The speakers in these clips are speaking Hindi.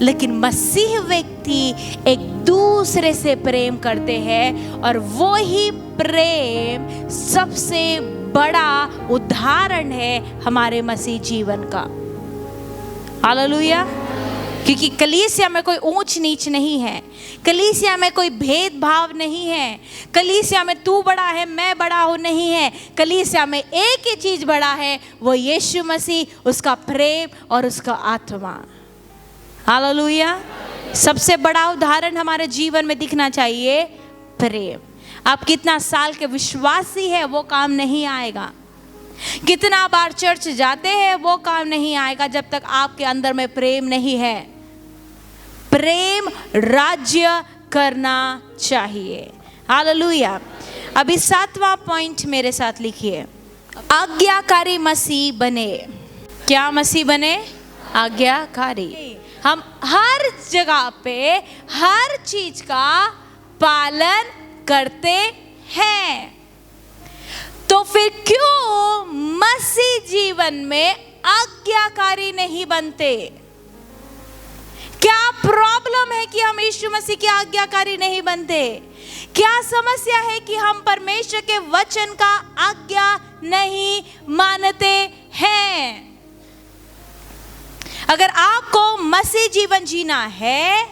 लेकिन मसीह व्यक्ति एक दूसरे से प्रेम करते हैं, और वो ही प्रेम सबसे बड़ा उदाहरण है हमारे मसीह जीवन का। हालेलुया। क्योंकि कलीसिया में कोई ऊंच नीच नहीं है, कलीसिया में कोई भेदभाव नहीं है, कलीसिया में तू बड़ा है मैं बड़ा हूँ नहीं है। कलीसिया में एक ही चीज बड़ा है, वो यीशु मसीह, उसका प्रेम और उसका आत्मा। हालेलुया। सबसे बड़ा उदाहरण हमारे जीवन में दिखना चाहिए प्रेम। आप कितना साल के विश्वासी है वो काम नहीं आएगा, कितना बार चर्च जाते हैं वो काम नहीं आएगा, जब तक आपके अंदर में प्रेम नहीं है। प्रेम राज्य करना चाहिए। हालेलुया। अभी 7वां पॉइंट मेरे साथ लिखिए, आज्ञाकारी मसीह बने। क्या मसीह बने? आज्ञाकारी। हम हर जगह पे हर चीज का पालन करते हैं, तो फिर क्यों मसीह जीवन में आज्ञाकारी नहीं बनते? क्या प्रॉब्लम है कि हम यीशु मसीह की आज्ञाकारी नहीं बनते? क्या समस्या है कि हम परमेश्वर के वचन का आज्ञा नहीं मानते हैं? अगर आपको मसीह जीवन जीना है,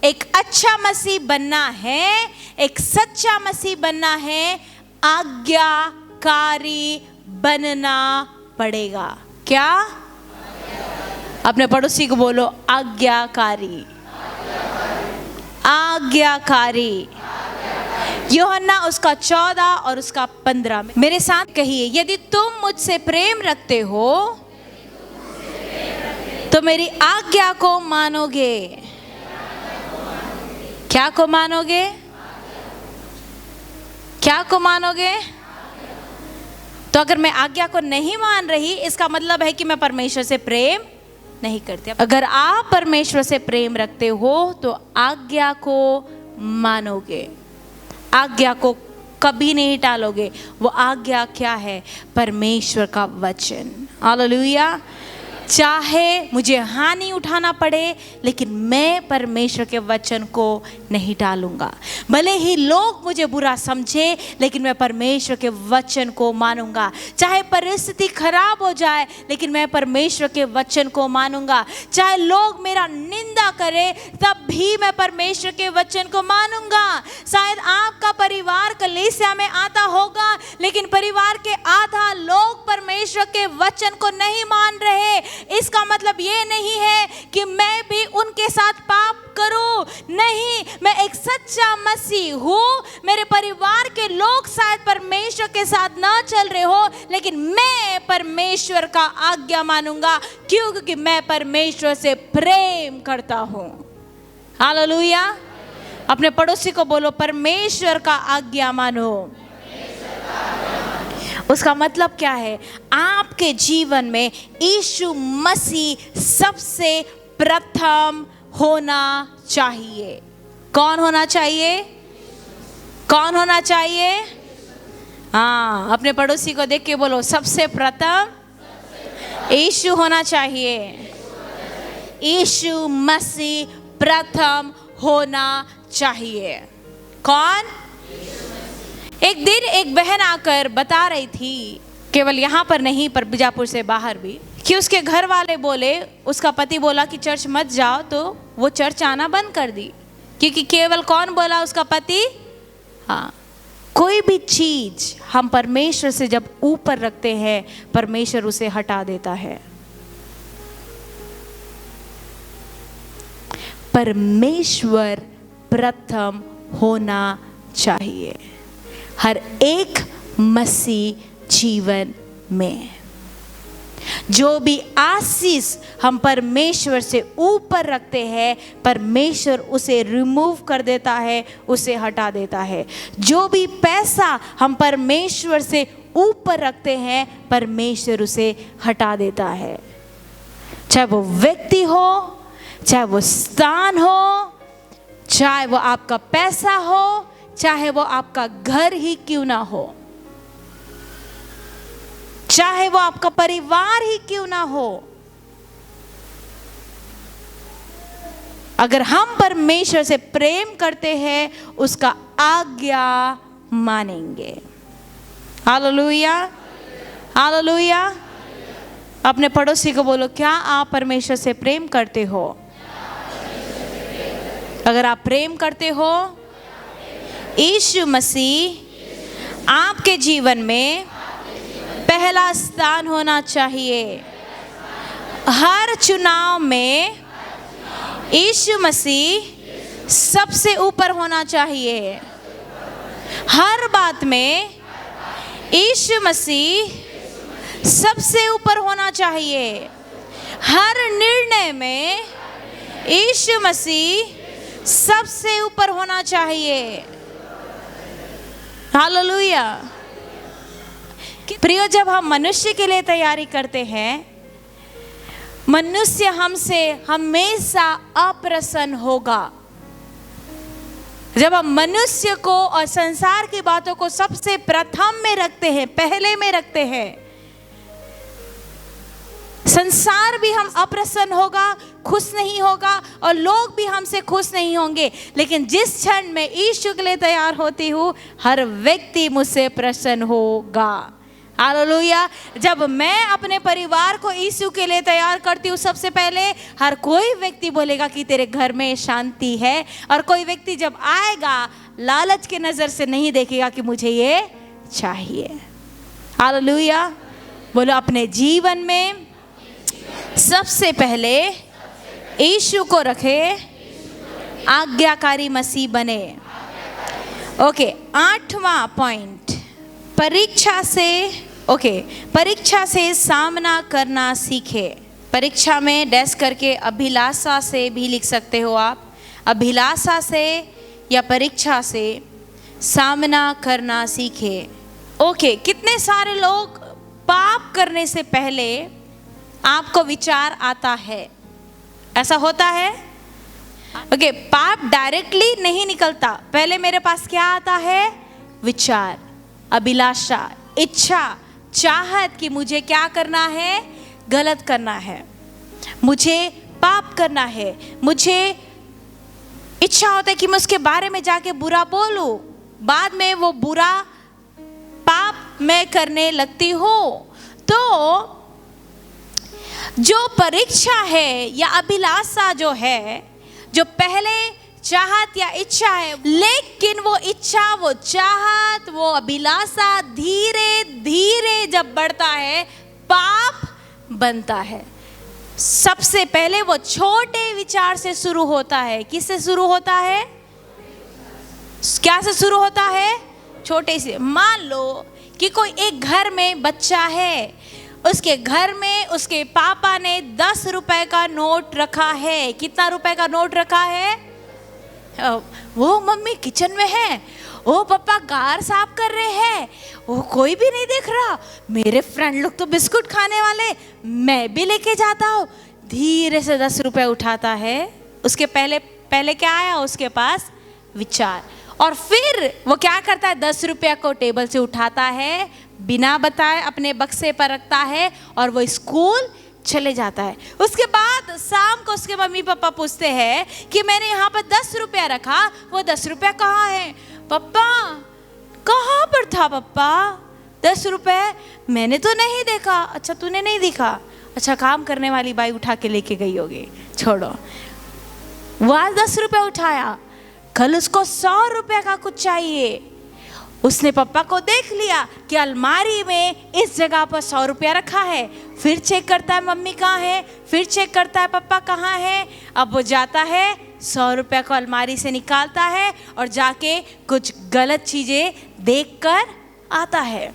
एक अच्छा मसीह बनना है, एक सच्चा मसीह बनना है, आज्ञाकारी बनना पड़ेगा। क्या? अपने पड़ोसी को बोलो, आज्ञाकारी। आज्ञाकारी। यूहन्ना उसका 14 और उसका 15 में मेरे साथ कहिए, यदि तुम मुझसे प्रेम रखते हो तो मेरी आज्ञा को मानोगे। क्या को मानोगे? क्या को मानोगे? तो अगर मैं आज्ञा को नहीं मान रही, इसका मतलब है कि मैं परमेश्वर से प्रेम नहीं करती। अगर आप परमेश्वर से प्रेम रखते हो तो आज्ञा को मानोगे, आज्ञा को कभी नहीं टालोगे। वो आज्ञा क्या है? परमेश्वर का वचन। हालेलुया। चाहे मुझे हानि उठाना पड़े, लेकिन मैं परमेश्वर के वचन को नहीं टालूंगा। भले ही लोग मुझे बुरा समझे, लेकिन मैं परमेश्वर के वचन को मानूंगा। चाहे परिस्थिति खराब हो जाए, लेकिन मैं परमेश्वर के वचन को मानूंगा। चाहे लोग मेरा निंदा करें, तब भी मैं परमेश्वर के वचन को मानूंगा। शायद आपका परिवार कलीसिया में आता होगा, लेकिन परिवार के आधा लोग परमेश्वर के वचन को नहीं मान रहे। इसका मतलब ये नहीं है कि मैं भी उनके साथ पाप करूं। नहीं, मैं एक सच्चा मसीह हूं। मेरे परिवार के लोग शायद परमेश्वर के साथ ना चल रहे हो, लेकिन मैं परमेश्वर का आज्ञा मानूंगा। क्यों? क्योंकि मैं परमेश्वर से प्रेम करता हूं। हालेलुया। अपने पड़ोसी को बोलो, परमेश्वर का आज्ञा मानो। उसका मतलब क्या है? आपके जीवन में यीशु मसीह सबसे प्रथम होना चाहिए। कौन होना चाहिए? कौन होना चाहिए? हाँ, अपने पड़ोसी को देख के बोलो, सबसे प्रथम यीशु होना चाहिए। यीशु मसीह प्रथम होना चाहिए। कौन? एक दिन एक बहन आकर बता रही थी, केवल यहाँ पर नहीं पर बीजापुर से बाहर भी, कि उसके घर वाले बोले, उसका पति बोला कि चर्च मत जाओ, तो वो चर्च आना बंद कर दी। क्योंकि केवल कौन बोला? उसका पति। हाँ, कोई भी चीज हम परमेश्वर से जब ऊपर रखते हैं, परमेश्वर उसे हटा देता है। परमेश्वर प्रथम होना चाहिए हर एक मसीह जीवन में। जो भी आशीष हम परमेश्वर से ऊपर रखते हैं, परमेश्वर उसे रिमूव कर देता है, उसे हटा देता है। जो भी पैसा हम परमेश्वर से ऊपर रखते हैं, परमेश्वर उसे हटा देता है। चाहे वो व्यक्ति हो, चाहे वो स्थान हो, चाहे वो आपका पैसा हो, चाहे वो आपका घर ही क्यों ना हो, चाहे वो आपका परिवार ही क्यों ना हो, अगर हम परमेश्वर से प्रेम करते हैं, उसका आज्ञा मानेंगे। Hallelujah, hallelujah. अपने पड़ोसी को बोलो, क्या आप परमेश्वर से प्रेम करते हो? अगर आप प्रेम करते हो, यीशु मसीह आपके जीवन में पहला स्थान होना चाहिए। हर चुनाव में यीशु मसीह सबसे ऊपर होना चाहिए। हर बात में यीशु मसीह सबसे ऊपर होना चाहिए। हर निर्णय में यीशु मसीह सबसे ऊपर होना चाहिए। हालेलुया। प्रियो, जब हम मनुष्य के लिए तैयारी करते हैं, मनुष्य हमसे हमेशा अप्रसन्न होगा। जब हम मनुष्य को और संसार की बातों को सबसे प्रथम में रखते हैं, पहले में रखते हैं, संसार भी हम अप्रसन्न होगा, खुश नहीं होगा, और लोग भी हमसे खुश नहीं होंगे। लेकिन जिस क्षण में यीशु के लिए तैयार होती हूँ, हर व्यक्ति मुझसे प्रसन्न होगा। हालेलुया। जब मैं अपने परिवार को यीशु के लिए तैयार करती हूँ, सबसे पहले हर कोई व्यक्ति बोलेगा कि तेरे घर में शांति है, और कोई व्यक्ति जब आएगा लालच के नजर से नहीं देखेगा कि मुझे ये चाहिए। हालेलुया। बोलो, अपने जीवन में सबसे पहले यीशु को रखे, आज्ञाकारी मसीह बने। ओके, 8वां पॉइंट, परीक्षा से सामना करना सीखे। परीक्षा में डैश करके अभिलाषा से भी लिख सकते हो आप। अभिलाषा से या परीक्षा से सामना करना सीखे। ओके, कितने सारे लोग पाप करने से पहले आपको विचार आता है, ऐसा होता है? ओके, पाप डायरेक्टली नहीं निकलता, पहले मेरे पास क्या आता है? विचार, अभिलाषा, इच्छा, चाहत कि मुझे क्या करना है? गलत करना है, मुझे पाप करना है। मुझे इच्छा होता है कि मैं उसके बारे में जाके बुरा बोलूं, बाद में वो बुरा पाप मैं करने लगती हूँ। तो जो परीक्षा है या अभिलाषा जो है, जो पहले चाहत या इच्छा है, लेकिन वो इच्छा, वो चाहत, वो अभिलाषा धीरे धीरे जब बढ़ता है, पाप बनता है। सबसे पहले वो छोटे विचार से शुरू होता है। किससे शुरू होता है? क्या से शुरू होता है? छोटे से। मान लो कि कोई एक घर में बच्चा है, उसके घर में उसके पापा ने 10 रुपए का नोट रखा है। कितना रुपए का नोट रखा है? वो मम्मी किचन में है, वो पापा कार साफ कर रहे हैं, वो कोई भी नहीं देख रहा, मेरे फ्रेंड लोग तो बिस्कुट खाने वाले, मैं भी लेके जाता हूँ। धीरे से 10 रुपए उठाता है। उसके पहले क्या आया उसके पास? विचार। और फिर वो क्या करता है? 10 रुपया को टेबल से उठाता है, बिना बताए अपने बक्से पर रखता है, और वो स्कूल चले जाता है। उसके बाद शाम को उसके मम्मी पापा पूछते हैं कि मैंने यहाँ पर 10 रुपया रखा, वो 10 रुपया कहाँ है? पापा कहाँ पर था पापा 10 रुपए? मैंने तो नहीं देखा। अच्छा, तूने नहीं देखा? अच्छा, काम करने वाली बाई उठा के लेके गई होगी, छोड़ो। वो आज 10 रुपया उठाया, कल उसको 100 रुपया का कुछ चाहिए। उसने पापा को देख लिया कि अलमारी में इस जगह पर 100 रुपया रखा है। फिर चेक करता है मम्मी कहाँ है, फिर चेक करता है पापा कहाँ है। अब वो जाता है, 100 रुपया को अलमारी से निकालता है और जाके कुछ गलत चीज़ें देखकर आता है।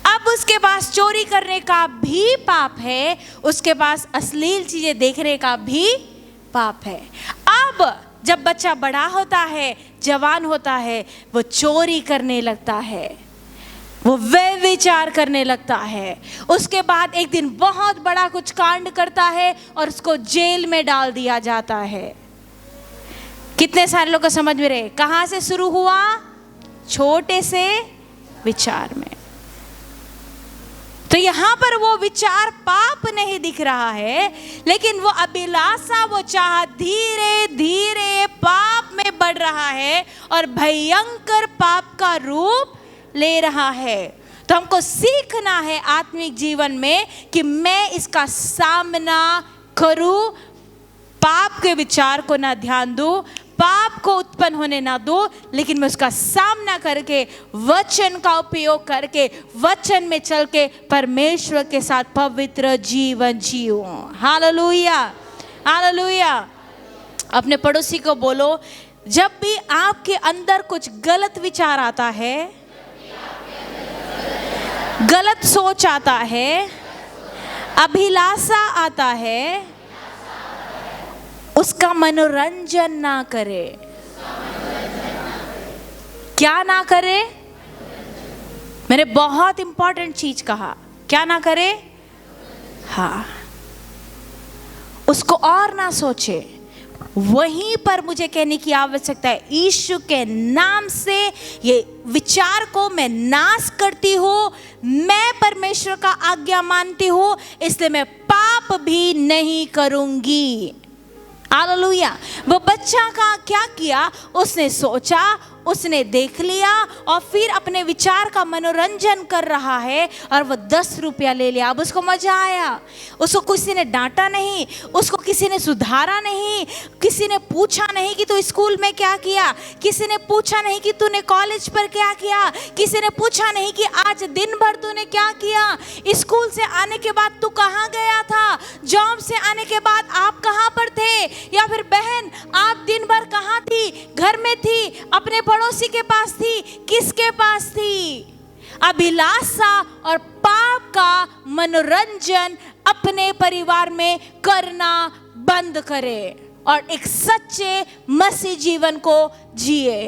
अब उसके पास चोरी करने का भी पाप है, उसके पास अश्लील चीज़ें देखने का भी पाप है। अब जब बच्चा बड़ा होता है, जवान होता है, वो चोरी करने लगता है, वो व्यभिचार करने लगता है। उसके बाद एक दिन बहुत बड़ा कुछ कांड करता है और उसको जेल में डाल दिया जाता है। कितने सारे लोग को समझ में रहे? कहाँ से शुरू हुआ? छोटे से विचार में। तो यहाँ पर वो विचार पाप नहीं नहीं दिख रहा है, लेकिन वो अभिलाषा, वो चाह धीरे धीरे पाप में बढ़ रहा है और भयंकर पाप का रूप ले रहा है। तो हमको सीखना है आत्मिक जीवन में कि मैं इसका सामना करूं, पाप के विचार को ना ध्यान दूं, पाप को उत्पन्न होने ना दूं, लेकिन मैं उसका सामना करके वचन का उपयोग करके वचन में चल के परमेश्वर के साथ पवित्र जीवन जीऊं। Hallelujah, hallelujah. अपने पड़ोसी को बोलो, जब भी आपके अंदर कुछ गलत विचार आता है, गलत सोच आता है, अभिलाषा आता है, उसका मनोरंजन ना करे। क्या ना करे? मैंने बहुत इंपॉर्टेंट चीज कहा, क्या ना करे? हाँ, उसको और ना सोचे। वहीं पर मुझे कहने की आवश्यकता है, यीशु के नाम से ये विचार को मैं नाश करती हूँ, मैं परमेश्वर का आज्ञा मानती हूँ, इसलिए मैं पाप भी नहीं करूंगी। हालेलुया। वो बच्चा का क्या किया, उसने सोचा, उसने देख लिया और फिर अपने विचार का मनोरंजन कर रहा है और वो 10 रुपया ले लिया। अब उसको मजा आया, उसको किसी ने डांटा नहीं, उसको किसी ने सुधारा नहीं, किसी ने पूछा नहीं कि तू स्कूल में क्या किया, किसी ने पूछा नहीं कि तूने कॉलेज पर क्या किया, किसी ने पूछा नहीं कि आज दिन भर तूने क्या किया, स्कूल से आने के बाद तू कहाँ गया था, जॉब से आने के बाद आप कहाँ पर थे, या फिर बहन आप दिन भर कहाँ थी, घर में थी, अपने पड़ोसी के पास थी, किसके पास थी। अभिलाषा और पाप का मनोरंजन अपने परिवार में करना बंद करे और एक सच्चे मसीह जीवन को जिए।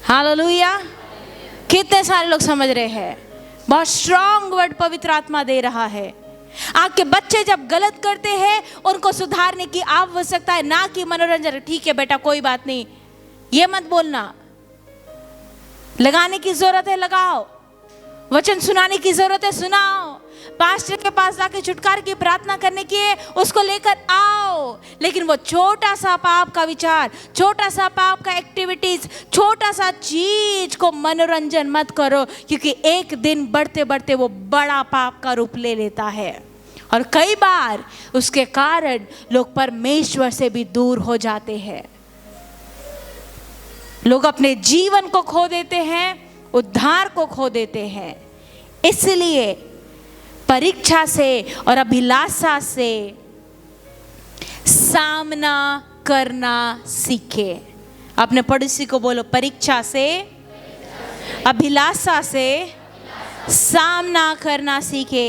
हालेलुया। कितने सारे लोग समझ रहे हैं? बहुत स्ट्रॉन्ग वर्ड पवित्र आत्मा दे रहा है। आपके बच्चे जब गलत करते हैं उनको सुधारने की आवश्यकता है, ना कि मनोरंजन। ठीक है बेटा कोई बात नहीं, ये मत बोलना, लगाने की जरूरत है लगाओ, वचन सुनाने की जरूरत है सुनाओ, पास्टर के पास जाके छुटकारे की प्रार्थना करने की है उसको लेकर आओ, लेकिन वो छोटा सा पाप का विचार, छोटा सा पाप का एक्टिविटीज, छोटा सा चीज को मनोरंजन मत करो, क्योंकि एक दिन बढ़ते बढ़ते वो बड़ा पाप का रूप ले लेता है और कई बार उसके कारण लोग परमेश्वर से भी दूर हो जाते हैं। लोग अपने जीवन को खो देते हैं, उद्धार को खो देते हैं। इसलिए परीक्षा से और अभिलाषा से सामना करना सीखे। अपने पड़ोसी को बोलो, परीक्षा से, अभिलाषा से सामना करना सीखे।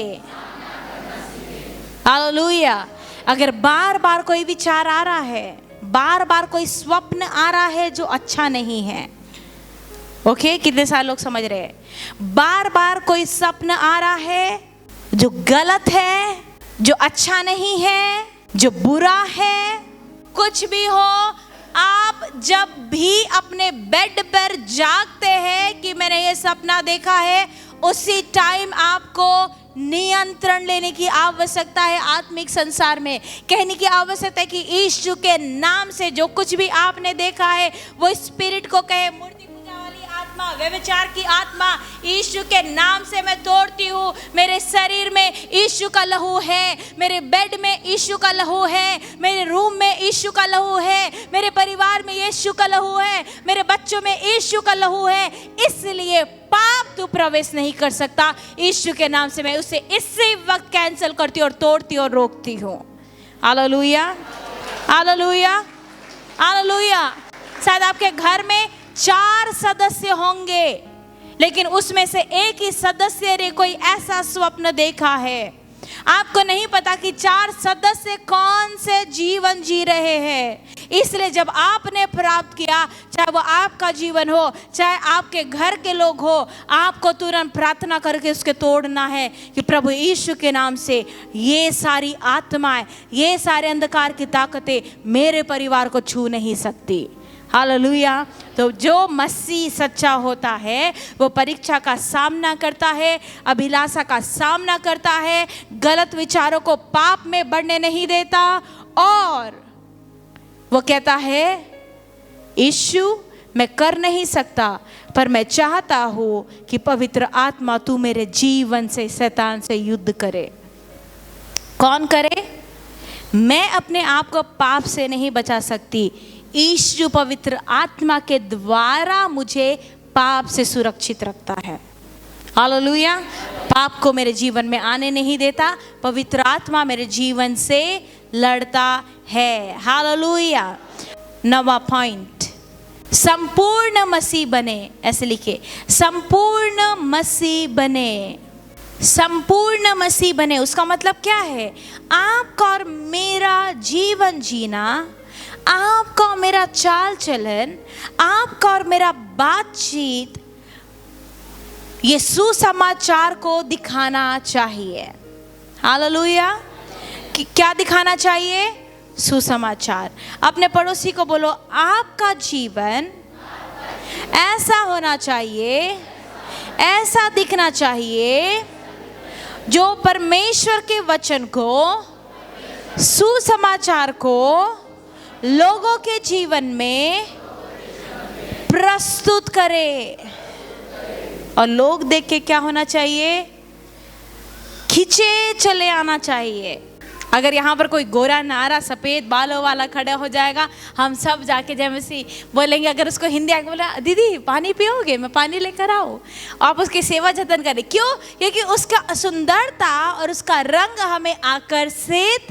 हालेलुया। अगर बार बार कोई विचार आ रहा है, बार बार कोई स्वप्न आ रहा है जो अच्छा नहीं है, ओके, कितने सारे लोग समझ रहे हैं? बार बार कोई स्वप्न आ रहा है जो गलत है, जो अच्छा नहीं है, जो बुरा है, कुछ भी हो, आप जब भी अपने बेड पर जागते हैं कि मैंने ये सपना देखा है, उसी टाइम आपको नियंत्रण लेने की आवश्यकता है। आत्मिक संसार में कहने की आवश्यकता है कि यीशु के नाम से जो कुछ भी आपने देखा है वो स्पिरिट को कहे, मूर्ति पूजा वाली आत्मा, व्यभिचार की आत्मा, यीशु के नाम से मैं तोड़ती हूँ। मेरे शरीर में यीशु का लहू है, मेरे बेड में यीशु का लहू है, मेरे रूम में यीशु का लहू है, मेरे परिवार में यीशु का लहू है, मेरे बच्चों में यीशु का लहू है, इसलिए पाप तू प्रवेश नहीं कर सकता। यीशु के नाम से मैं उसे इसी वक्त कैंसिल करती और तोड़ती और रोकती हूँ। Hallelujah, hallelujah, hallelujah. शायद आपके घर में 4 सदस्य होंगे, लेकिन उसमें से एक ही सदस्य ने कोई ऐसा स्वप्न देखा है। आपको नहीं पता कि 4 सदस्य कौन से जीवन जी रहे हैं। इसलिए जब आपने प्राप्त किया, चाहे वो आपका जीवन हो, चाहे आपके घर के लोग हो, आपको तुरंत प्रार्थना करके उसके तोड़ना है कि प्रभु यीशु के नाम से ये सारी आत्माएं, ये सारे अंधकार की ताकतें मेरे परिवार को छू नहीं सकती। हालेलुया। तो जो मसीह सच्चा होता है वो परीक्षा का सामना करता है, अभिलाषा का सामना करता है, गलत विचारों को पाप में बढ़ने नहीं देता, और वो कहता है यीशु मैं कर नहीं सकता, पर मैं चाहता हूँ कि पवित्र आत्मा तू मेरे जीवन से शैतान से युद्ध करे। कौन करे? मैं अपने आप को पाप से नहीं बचा सकती, यीशु पवित्र आत्मा के द्वारा मुझे पाप से सुरक्षित रखता है। हालेलुया। पाप को मेरे जीवन में आने नहीं देता, पवित्र आत्मा मेरे जीवन से लड़ता है। हालेलुया। 9वां पॉइंट, संपूर्ण मसीह बने। ऐसे लिखे, संपूर्ण मसीह बने। संपूर्ण मसीह बने, उसका मतलब क्या है? आपका और मेरा जीवन जीना, आपका और मेरा चाल चलन, आपका और मेरा बातचीत, ये सुसमाचार को दिखाना चाहिए। हालेलुया। क्या दिखाना चाहिए? सुसमाचार। अपने पड़ोसी को बोलो, आपका जीवन ऐसा होना चाहिए, ऐसा दिखना चाहिए जो परमेश्वर के वचन को, सुसमाचार को लोगों के जीवन में प्रस्तुत करे। और लोग देख के क्या होना चाहिए? खींचे चले आना चाहिए। अगर यहाँ पर कोई गोरा नारा सफ़ेद बालों वाला खड़ा हो जाएगा, हम सब जाके जैसे बोलेंगे, अगर उसको हिंदी आके बोला दीदी पानी पियोगे, मैं पानी लेकर आऊँ, आप उसकी सेवा जतन करें। क्यों? क्योंकि उसका सुंदरता और उसका रंग हमें आकर्षित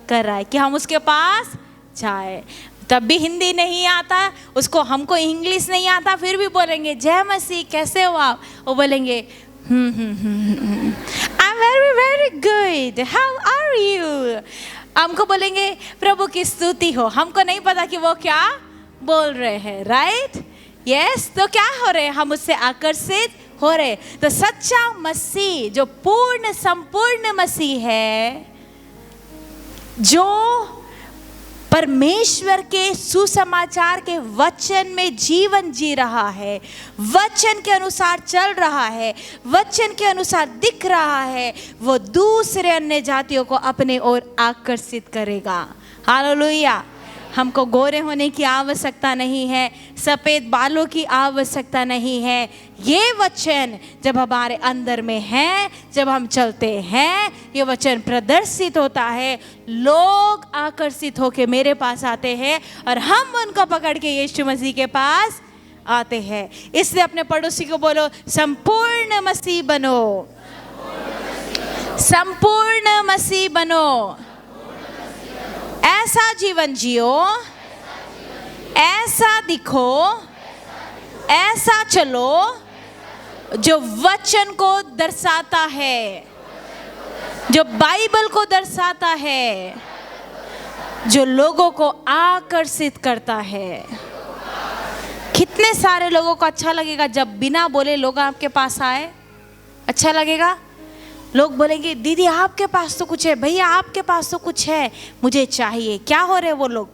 कर रहा है कि हम उसके पास जाए। तब भी हिंदी नहीं आता उसको, हमको इंग्लिश नहीं आता, फिर भी बोलेंगे जय मसीह, कैसे हो आप? वो बोलेंगे I'm very very good, how are you? हमको बोलेंगे प्रभु की स्तुति हो। हमको नहीं पता कि वो क्या बोल रहे हैं, राइट? यस। तो क्या हो रहे हैं? हम उससे आकर्षित हो रहे। तो सच्चा मसीह जो पूर्ण संपूर्ण मसीह है, जो परमेश्वर के सुसमाचार के वचन में जीवन जी रहा है, वचन के अनुसार चल रहा है, वचन के अनुसार दिख रहा है, वो दूसरे अन्य जातियों को अपने ओर आकर्षित करेगा। हालेलुया। हमको गोरे होने की आवश्यकता नहीं है, सफ़ेद बालों की आवश्यकता नहीं है। ये वचन जब हमारे अंदर में है, जब हम चलते हैं, ये वचन प्रदर्शित होता है, लोग आकर्षित होकर मेरे पास आते हैं और हम उनको पकड़ के यीशु मसीह के पास आते हैं। इसलिए अपने पड़ोसी को बोलो, संपूर्ण मसीह बनो, संपूर्ण मसीह बनो। ऐसा जीवन जियो, ऐसा दिखो, ऐसा चलो जो वचन को दर्शाता है, जो बाइबल को दर्शाता है, जो लोगों को आकर्षित करता है। कितने सारे लोगों को अच्छा लगेगा जब बिना बोले लोग आपके पास आए? अच्छा लगेगा। लोग बोलेंगे दीदी आपके पास तो कुछ है, भैया आपके पास तो कुछ है, मुझे चाहिए। क्या हो रहे वो लोग?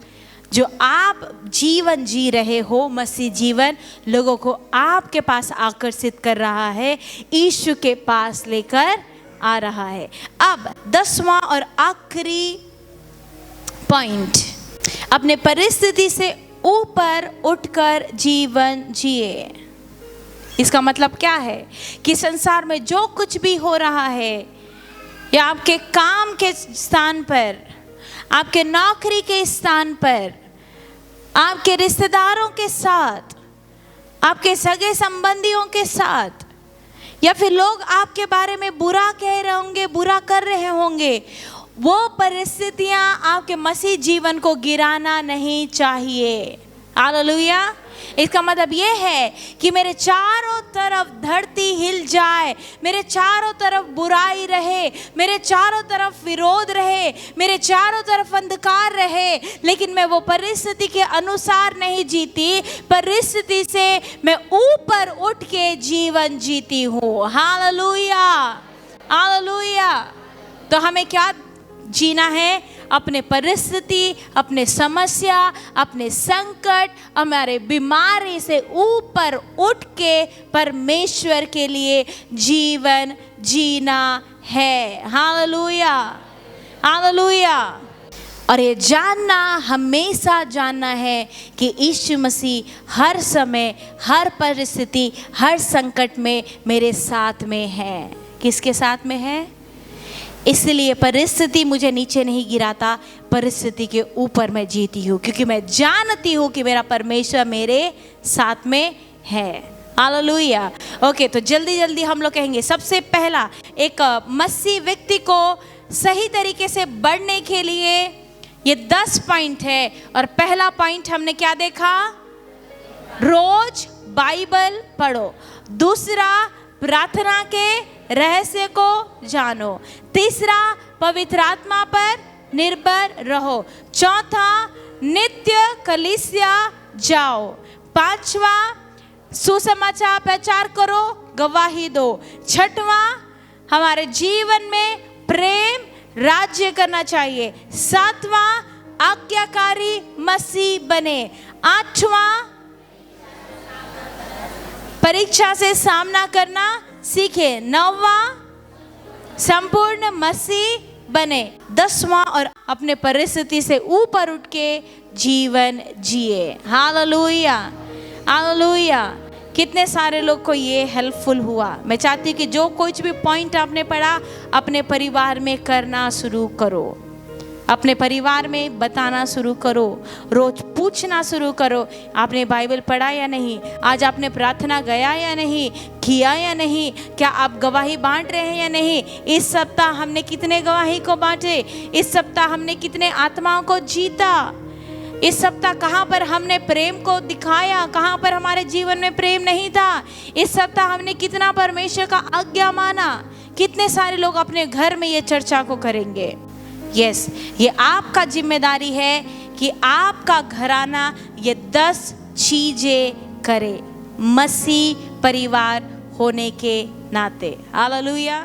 जो आप जीवन जी रहे हो, मसीह जीवन, लोगों को आपके पास आकर्षित कर रहा है, यीशु के पास लेकर आ रहा है। अब 10वां और आखिरी पॉइंट, अपने परिस्थिति से ऊपर उठकर जीवन जिए। इसका मतलब क्या है? कि संसार में जो कुछ भी हो रहा है, या आपके काम के स्थान पर, आपके नौकरी के स्थान पर, आपके रिश्तेदारों के साथ, आपके सगे संबंधियों के साथ, या फिर लोग आपके बारे में बुरा कह रहे होंगे, बुरा कर रहे होंगे, वो परिस्थितियां आपके मसीह जीवन को गिराना नहीं चाहिए। हालेलुया। इसका मतलब ये है कि मेरे चारों तरफ धरती हिल जाए, मेरे चारों तरफ बुराई रहे, मेरे चारों तरफ विरोध रहे, मेरे चारों तरफ अंधकार रहे, लेकिन मैं वो परिस्थिति के अनुसार नहीं जीती, परिस्थिति से मैं ऊपर उठ के जीवन जीती हूँ। Hallelujah, hallelujah. तो हमें क्या जीना है? अपने परिस्थिति, अपने समस्या, अपने संकट, हमारे बीमारी से ऊपर उठ के परमेश्वर के लिए जीवन जीना है। Hallelujah, hallelujah. और ये जानना, हमेशा जानना है कि यीशु मसीह हर समय, हर परिस्थिति, हर संकट में मेरे साथ में है। किसके साथ में है? इसलिए परिस्थिति मुझे नीचे नहीं गिराता, परिस्थिति के ऊपर मैं जीती हूँ, क्योंकि मैं जानती हूँ कि मेरा परमेश्वर मेरे साथ में है। हालेलुया। ओके, तो जल्दी जल्दी हम लोग कहेंगे। सबसे पहला, एक मसीह व्यक्ति को सही तरीके से बढ़ने के लिए ये 10 पॉइंट है। और पहला पॉइंट हमने क्या देखा? रोज बाइबल पढ़ो। दूसरा, प्रार्थना के रहस्य को जानो। तीसरा, पवित्र आत्मा पर निर्भर रहो। चौथा, नित्य कलीसिया जाओ। पांचवा, सुसमाचार प्रचार करो, गवाही दो। छठवां, हमारे जीवन में प्रेम राज्य करना चाहिए। सातवां, आज्ञाकारी मसीह बने। आठवां, परीक्षा से सामना करना सीखे। नौवां, संपूर्ण मसीह बने। 10वां, और अपने परिस्थिति से ऊपर उठ के जीवन जिए। Hallelujah, hallelujah. कितने सारे लोग को ये हेल्पफुल हुआ। मैं चाहती हूँ कि जो कुछ भी पॉइंट आपने पढ़ा, अपने परिवार में करना शुरू करो, अपने परिवार में बताना शुरू करो, रोज पूछना शुरू करो, आपने बाइबल पढ़ा या नहीं, आज आपने प्रार्थना गया या नहीं, किया या नहीं, क्या आप गवाही बांट रहे हैं या नहीं, इस सप्ताह हमने कितने गवाही को बांटे, इस सप्ताह हमने कितने आत्माओं को जीता, इस सप्ताह कहाँ पर हमने प्रेम को दिखाया, कहाँ पर हमारे जीवन में प्रेम नहीं था, इस सप्ताह हमने कितना परमेश्वर का आज्ञा माना। कितने सारे लोग अपने घर में ये चर्चा को करेंगे। यस, ये आपका जिम्मेदारी है कि आपका घराना ये 10 चीजें करे, मसीह परिवार होने के नाते। हालेलुया।